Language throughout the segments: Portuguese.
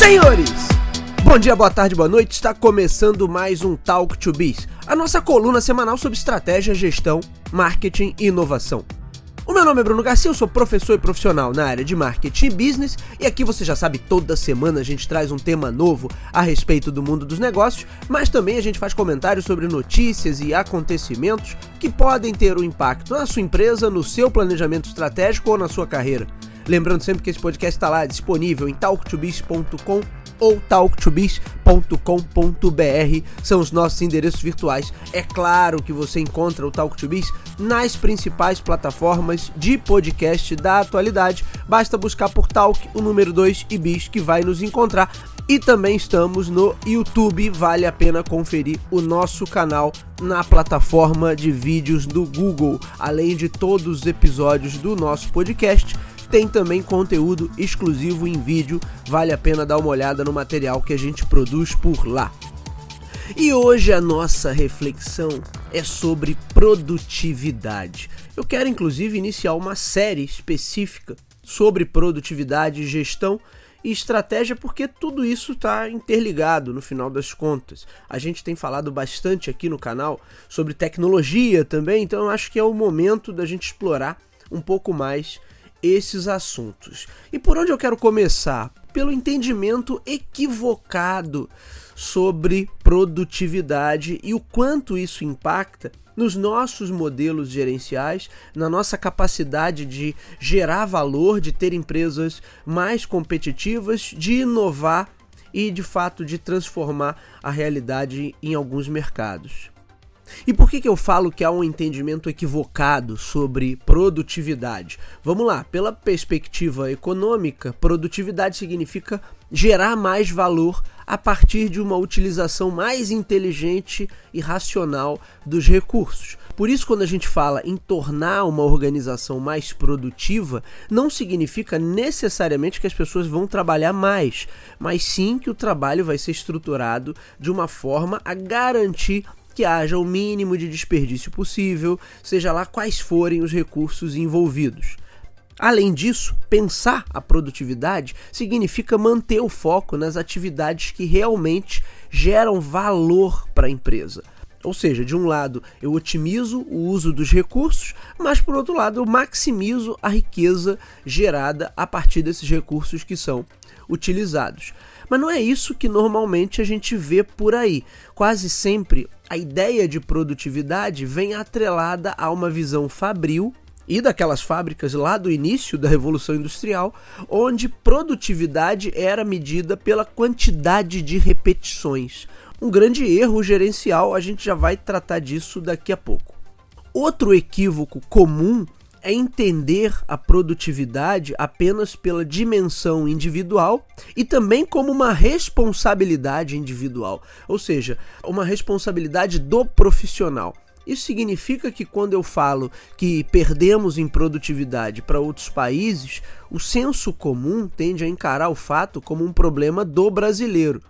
Senhores, bom dia, boa tarde, boa noite, está começando mais um Talk to Biz, a nossa coluna semanal sobre estratégia, gestão, marketing e inovação. O meu nome é Bruno Garcia, eu sou professor e profissional na área de marketing e business e aqui você já sabe, toda semana a gente traz um tema novo a respeito do mundo dos negócios, mas também a gente faz comentários sobre notícias e acontecimentos que podem ter um impacto na sua empresa, no seu planejamento estratégico ou na sua carreira. Lembrando sempre que esse podcast está lá disponível em talktobiz.com ou talktobiz.com.br, são os nossos endereços virtuais. É claro que você encontra o Talk to Biz nas principais plataformas de podcast da atualidade. Basta buscar por Talk, o número 2 e Biz que vai nos encontrar. E também estamos no YouTube, vale a pena conferir o nosso canal na plataforma de vídeos do Google. Além de todos os episódios do nosso podcast, tem também conteúdo exclusivo em vídeo, vale a pena dar uma olhada no material que a gente produz por lá. E hoje a nossa reflexão é sobre produtividade. Eu quero inclusive iniciar uma série específica sobre produtividade, gestão e estratégia, porque tudo isso está interligado no final das contas. A gente tem falado bastante aqui no canal sobre tecnologia também, então eu acho que é o momento da gente explorar um pouco mais esses assuntos. E por onde eu quero começar? Pelo entendimento equivocado sobre produtividade e o quanto isso impacta nos nossos modelos gerenciais, na nossa capacidade de gerar valor, de ter empresas mais competitivas, de inovar e, de fato, de transformar a realidade em alguns mercados. E por que eu falo que há um entendimento equivocado sobre produtividade? Vamos lá, pela perspectiva econômica, produtividade significa gerar mais valor a partir de uma utilização mais inteligente e racional dos recursos. Por isso, quando a gente fala em tornar uma organização mais produtiva, não significa necessariamente que as pessoas vão trabalhar mais, mas sim que o trabalho vai ser estruturado de uma forma a garantir que haja o mínimo de desperdício possível, seja lá quais forem os recursos envolvidos. Além disso, pensar a produtividade significa manter o foco nas atividades que realmente geram valor para a empresa. Ou seja, de um lado eu otimizo o uso dos recursos, mas por outro lado eu maximizo a riqueza gerada a partir desses recursos que são utilizados. Mas não é isso que normalmente a gente vê por aí. Quase sempre a ideia de produtividade vem atrelada a uma visão fabril e daquelas fábricas lá do início da Revolução Industrial, onde produtividade era medida pela quantidade de repetições. Um grande erro gerencial, a gente já vai tratar disso daqui a pouco. Outro equívoco comum é entender a produtividade apenas pela dimensão individual e também como uma responsabilidade individual, ou seja, uma responsabilidade do profissional. Isso significa que quando eu falo que perdemos em produtividade para outros países, o senso comum tende a encarar o fato como um problema do brasileiro.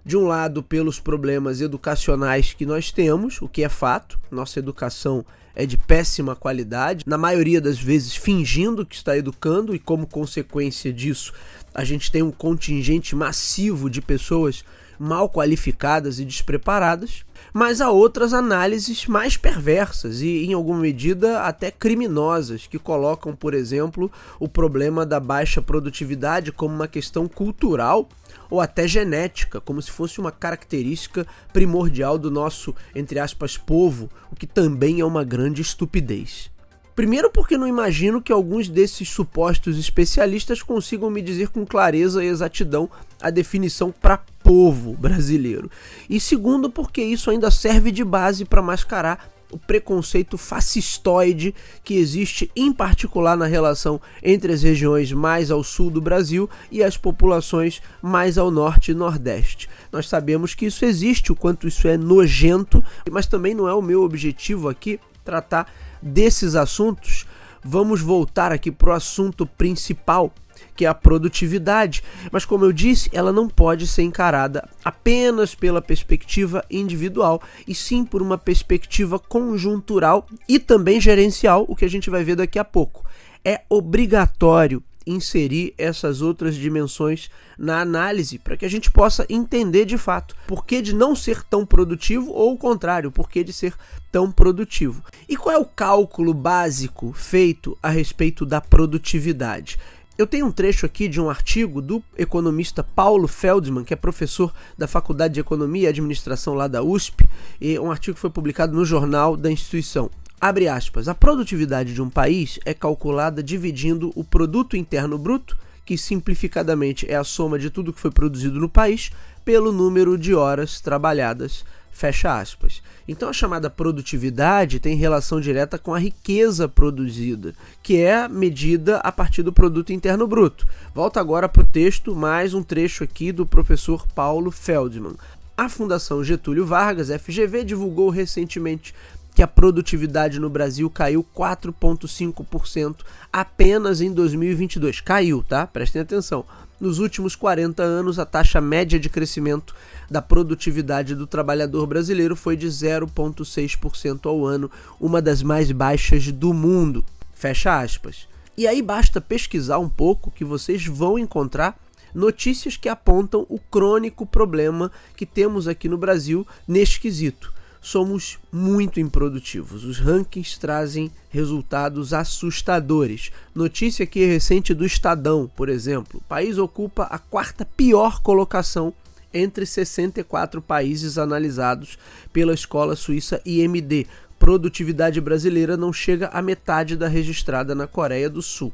De um lado, pelos problemas educacionais que nós temos, o que é fato, nossa educação é de péssima qualidade, na maioria das vezes fingindo que está educando, e como consequência disso a gente tem um contingente massivo de pessoas mal qualificadas e despreparadas, mas há outras análises mais perversas e, em alguma medida, até criminosas, que colocam, por exemplo, o problema da baixa produtividade como uma questão cultural ou até genética, como se fosse uma característica primordial do nosso, entre aspas, povo, o que também é uma grande estupidez. Primeiro porque não imagino que alguns desses supostos especialistas consigam me dizer com clareza e exatidão a definição para povo brasileiro. E segundo porque isso ainda serve de base para mascarar o preconceito fascistoide que existe em particular na relação entre as regiões mais ao sul do Brasil e as populações mais ao norte e nordeste. Nós sabemos que isso existe, o quanto isso é nojento, mas também não é o meu objetivo aqui tratar desses assuntos. Vamos voltar aqui para o assunto principal, que é a produtividade, mas como eu disse, ela não pode ser encarada apenas pela perspectiva individual, e sim por uma perspectiva conjuntural e também gerencial, o que a gente vai ver daqui a pouco. É obrigatório inserir essas outras dimensões na análise para que a gente possa entender de fato por que de não ser tão produtivo ou o contrário, por que de ser tão produtivo. E qual é o cálculo básico feito a respeito da produtividade? Eu tenho um trecho aqui de um artigo do economista Paulo Feldman, que é professor da Faculdade de Economia e Administração lá da USP, e um artigo que foi publicado no jornal da instituição. Abre aspas, a produtividade de um país é calculada dividindo o produto interno bruto, que simplificadamente é a soma de tudo que foi produzido no país, pelo número de horas trabalhadas, fecha aspas. Então a chamada produtividade tem relação direta com a riqueza produzida, que é medida a partir do produto interno bruto. Volto agora para o texto, mais um trecho aqui do professor Paulo Feldman. A Fundação Getúlio Vargas, FGV, divulgou recentemente que a produtividade no Brasil caiu 4,5% apenas em 2022. Caiu, tá? Prestem atenção. Nos últimos 40 anos, a taxa média de crescimento da produtividade do trabalhador brasileiro foi de 0,6% ao ano, uma das mais baixas do mundo. Fecha aspas. E aí basta pesquisar um pouco que vocês vão encontrar notícias que apontam o crônico problema que temos aqui no Brasil neste quesito. Somos muito improdutivos. Os rankings trazem resultados assustadores. Notícia aqui recente do Estadão, por exemplo. O país ocupa a 4ª pior colocação entre 64 países analisados pela escola suíça IMD. Produtividade brasileira não chega à metade da registrada na Coreia do Sul.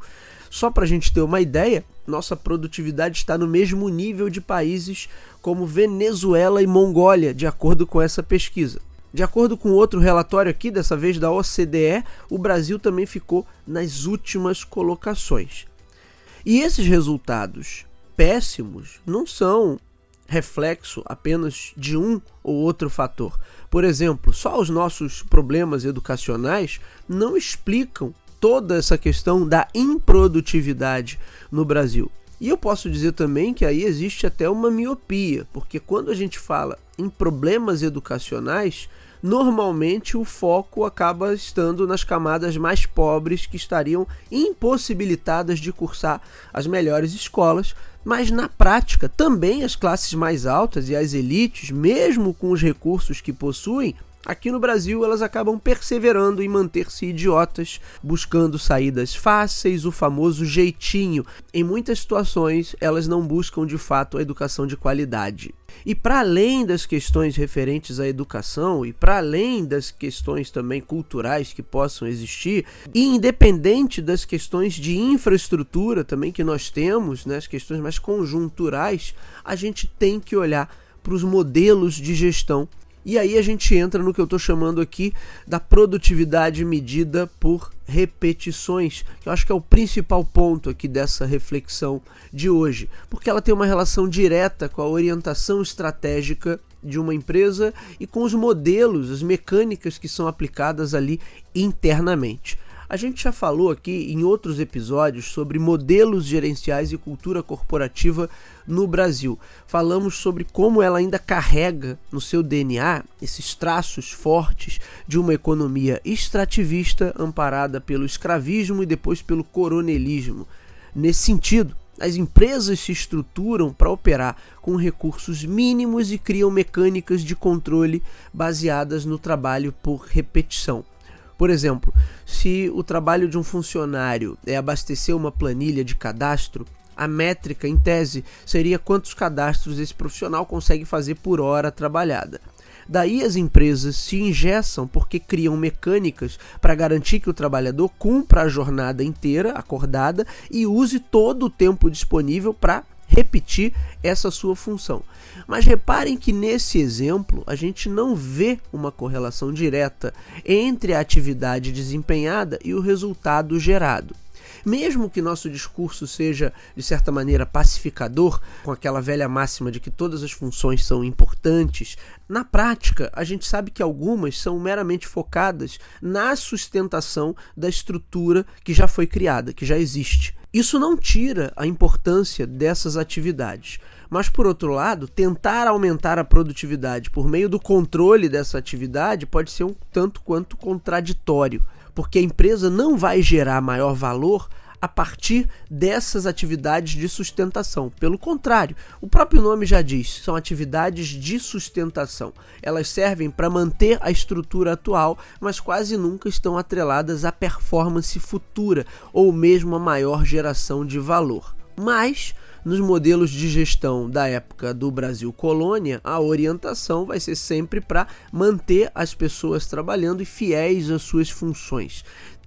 Só para a gente ter uma ideia, nossa produtividade está no mesmo nível de países como Venezuela e Mongólia, de acordo com essa pesquisa. De acordo com outro relatório aqui, dessa vez da OCDE, o Brasil também ficou nas últimas colocações. E esses resultados péssimos não são reflexo apenas de um ou outro fator. Por exemplo, só os nossos problemas educacionais não explicam toda essa questão da improdutividade no Brasil. E eu posso dizer também que aí existe até uma miopia, porque quando a gente fala em problemas educacionais, normalmente o foco acaba estando nas camadas mais pobres que estariam impossibilitadas de cursar as melhores escolas, mas na prática também as classes mais altas e as elites, mesmo com os recursos que possuem, aqui no Brasil elas acabam perseverando em manter-se idiotas, buscando saídas fáceis, o famoso jeitinho. Em muitas situações elas não buscam de fato a educação de qualidade. E para além das questões referentes à educação e para além das questões também culturais que possam existir, e independente das questões de infraestrutura também que nós temos, né, as questões mais conjunturais, a gente tem que olhar para os modelos de gestão. E aí a gente entra no que eu estou chamando aqui da produtividade medida por repetições, que eu acho que é o principal ponto aqui dessa reflexão de hoje, porque ela tem uma relação direta com a orientação estratégica de uma empresa e com os modelos, as mecânicas que são aplicadas ali internamente. A gente já falou aqui em outros episódios sobre modelos gerenciais e cultura corporativa no Brasil. Falamos sobre como ela ainda carrega no seu DNA esses traços fortes de uma economia extrativista amparada pelo escravismo e depois pelo coronelismo. Nesse sentido, as empresas se estruturam para operar com recursos mínimos e criam mecânicas de controle baseadas no trabalho por repetição. Por exemplo, se o trabalho de um funcionário é abastecer uma planilha de cadastro, a métrica, em tese, seria quantos cadastros esse profissional consegue fazer por hora trabalhada. Daí as empresas se engessam porque criam mecânicas para garantir que o trabalhador cumpra a jornada inteira, acordada, e use todo o tempo disponível para repetir essa sua função. Mas reparem que nesse exemplo a gente não vê uma correlação direta entre a atividade desempenhada e o resultado gerado. Mesmo que nosso discurso seja, de certa maneira, pacificador, com aquela velha máxima de que todas as funções são importantes, na prática a gente sabe que algumas são meramente focadas na sustentação da estrutura que já foi criada, que já existe. Isso não tira a importância dessas atividades, mas, por outro lado, tentar aumentar a produtividade por meio do controle dessa atividade pode ser um tanto quanto contraditório, porque a empresa não vai gerar maior valor a partir dessas atividades de sustentação. Pelo contrário, o próprio nome já diz, são atividades de sustentação. Elas servem para manter a estrutura atual, mas quase nunca estão atreladas à performance futura ou mesmo à maior geração de valor. Mas, nos modelos de gestão da época do Brasil colônia, a orientação vai ser sempre para manter as pessoas trabalhando e fiéis às suas funções.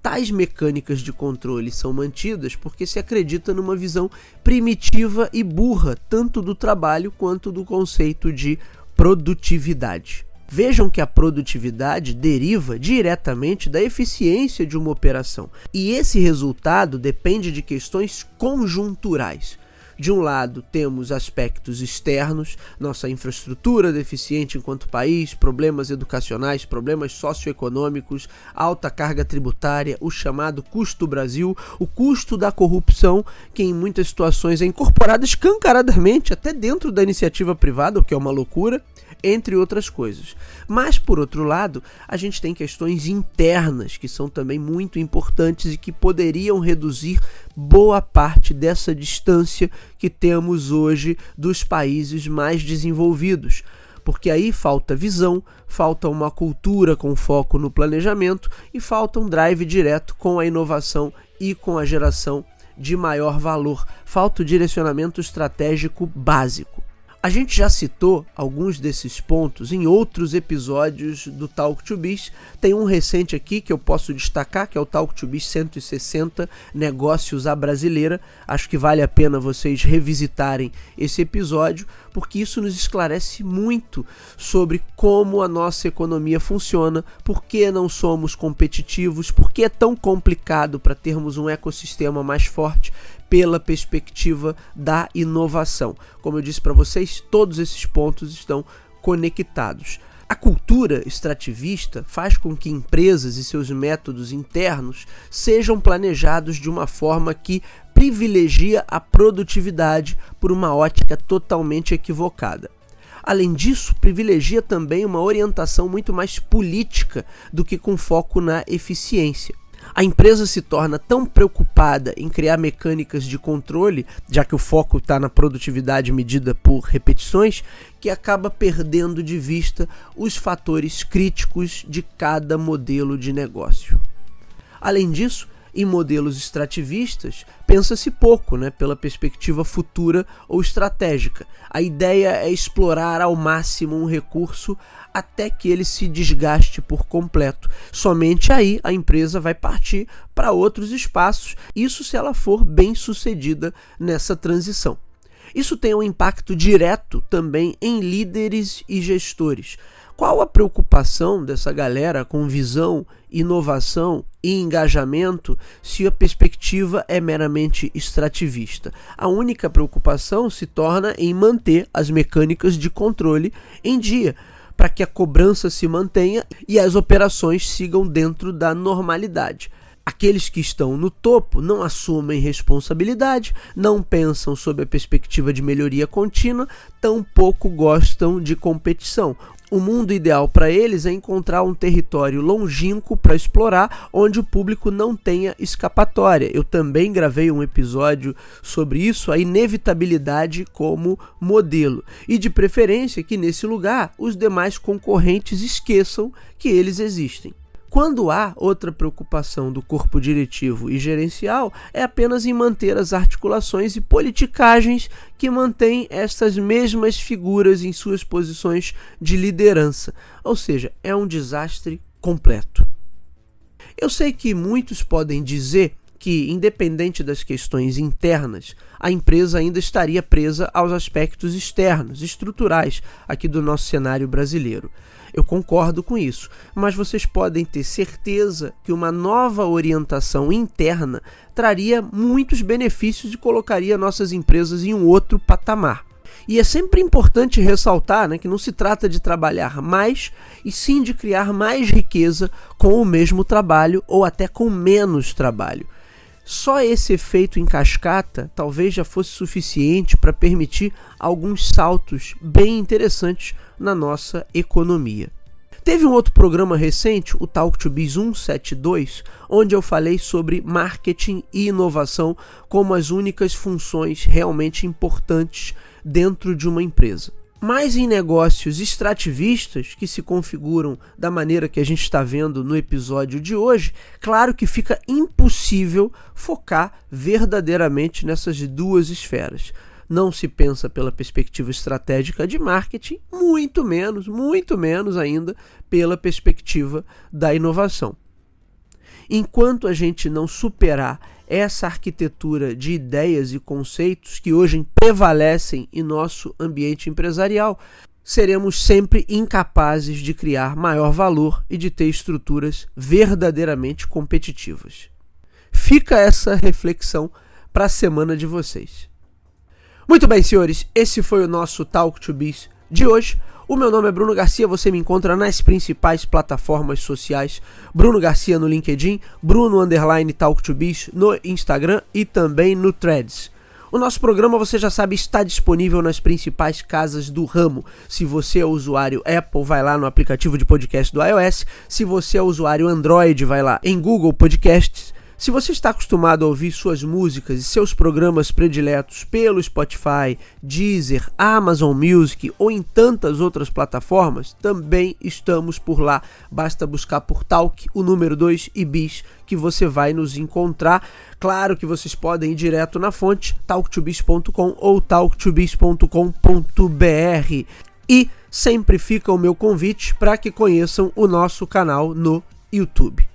Tais mecânicas de controle são mantidas porque se acredita numa visão primitiva e burra, tanto do trabalho quanto do conceito de produtividade. Vejam que a produtividade deriva diretamente da eficiência de uma operação, e esse resultado depende de questões conjunturais. De um lado, temos aspectos externos, nossa infraestrutura deficiente enquanto país, problemas educacionais, problemas socioeconômicos, alta carga tributária, o chamado custo Brasil, o custo da corrupção, que em muitas situações é incorporado escancaradamente até dentro da iniciativa privada, o que é uma loucura, entre outras coisas. Mas, por outro lado, a gente tem questões internas que são também muito importantes e que poderiam reduzir boa parte dessa distância que temos hoje dos países mais desenvolvidos. Porque aí falta visão, falta uma cultura com foco no planejamento e falta um drive direto com a inovação e com a geração de maior valor. Falta o direcionamento estratégico básico. A gente já citou alguns desses pontos em outros episódios do Talk to Biz. Tem um recente aqui que eu posso destacar, que é o Talk to Biz 160, Negócios à Brasileira. Acho que vale a pena vocês revisitarem esse episódio, porque isso nos esclarece muito sobre como a nossa economia funciona, por que não somos competitivos, por que é tão complicado para termos um ecossistema mais forte, pela perspectiva da inovação. Como eu disse para vocês, todos esses pontos estão conectados. A cultura extrativista faz com que empresas e seus métodos internos sejam planejados de uma forma que privilegia a produtividade por uma ótica totalmente equivocada. Além disso, privilegia também uma orientação muito mais política do que com foco na eficiência. A empresa se torna tão preocupada em criar mecânicas de controle, já que o foco está na produtividade medida por repetições, que acaba perdendo de vista os fatores críticos de cada modelo de negócio. Além disso, em modelos extrativistas, pensa-se pouco, pela perspectiva futura ou estratégica. A ideia é explorar ao máximo um recurso até que ele se desgaste por completo. Somente aí a empresa vai partir para outros espaços, isso se ela for bem sucedida nessa transição. Isso tem um impacto direto também em líderes e gestores. Qual a preocupação dessa galera com visão, inovação e engajamento se a perspectiva é meramente extrativista? A única preocupação se torna em manter as mecânicas de controle em dia, para que a cobrança se mantenha e as operações sigam dentro da normalidade. Aqueles que estão no topo não assumem responsabilidade, não pensam sob a perspectiva de melhoria contínua, tampouco gostam de competição. O mundo ideal para eles é encontrar um território longínquo para explorar, onde o público não tenha escapatória. Eu também gravei um episódio sobre isso, a inevitabilidade como modelo. E de preferência que nesse lugar os demais concorrentes esqueçam que eles existem. Quando há outra preocupação do corpo diretivo e gerencial, é apenas em manter as articulações e politicagens que mantêm estas mesmas figuras em suas posições de liderança. Ou seja, é um desastre completo. Eu sei que muitos podem dizer que, independente das questões internas, a empresa ainda estaria presa aos aspectos externos, estruturais, aqui do nosso cenário brasileiro. Eu concordo com isso, mas vocês podem ter certeza que uma nova orientação interna traria muitos benefícios e colocaria nossas empresas em um outro patamar. E é sempre importante ressaltar, que não se trata de trabalhar mais, e sim de criar mais riqueza com o mesmo trabalho ou até com menos trabalho. Só esse efeito em cascata talvez já fosse suficiente para permitir alguns saltos bem interessantes na nossa economia. Teve um outro programa recente, o Talk to Biz 172, onde eu falei sobre marketing e inovação como as únicas funções realmente importantes dentro de uma empresa. Mas em negócios extrativistas, que se configuram da maneira que a gente está vendo no episódio de hoje, claro que fica impossível focar verdadeiramente nessas duas esferas. Não se pensa pela perspectiva estratégica de marketing, muito menos ainda pela perspectiva da inovação. Enquanto a gente não superar essa arquitetura de ideias e conceitos que hoje prevalecem em nosso ambiente empresarial, seremos sempre incapazes de criar maior valor e de ter estruturas verdadeiramente competitivas. Fica essa reflexão para a semana de vocês. Muito bem, senhores, esse foi o nosso Talk to Biz de hoje. O meu nome é Bruno Garcia, você me encontra nas principais plataformas sociais. Bruno Garcia no LinkedIn, Bruno_TalkToBiz no Instagram e também no Threads. O nosso programa, você já sabe, está disponível nas principais casas do ramo. Se você é usuário Apple, vai lá no aplicativo de podcast do iOS. Se você é usuário Android, vai lá em Google Podcasts. Se você está acostumado a ouvir suas músicas e seus programas prediletos pelo Spotify, Deezer, Amazon Music ou em tantas outras plataformas, também estamos por lá. Basta buscar por Talk, o número 2 e Biz, que você vai nos encontrar. Claro que vocês podem ir direto na fonte, talktobiz.com ou talktobiz.com.br. E sempre fica o meu convite para que conheçam o nosso canal no YouTube.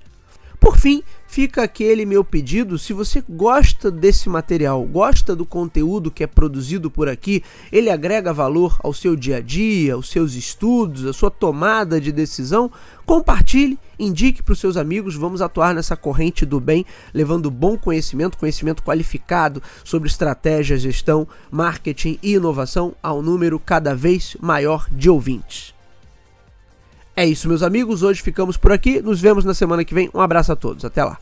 Por fim, fica aquele meu pedido: se você gosta desse material, gosta do conteúdo que é produzido por aqui, ele agrega valor ao seu dia a dia, aos seus estudos, à sua tomada de decisão, compartilhe, indique para os seus amigos. Vamos atuar nessa corrente do bem, levando bom conhecimento qualificado sobre estratégia, gestão, marketing e inovação a um número cada vez maior de ouvintes. É isso, meus amigos, hoje ficamos por aqui, nos vemos na semana que vem, um abraço a todos, até lá.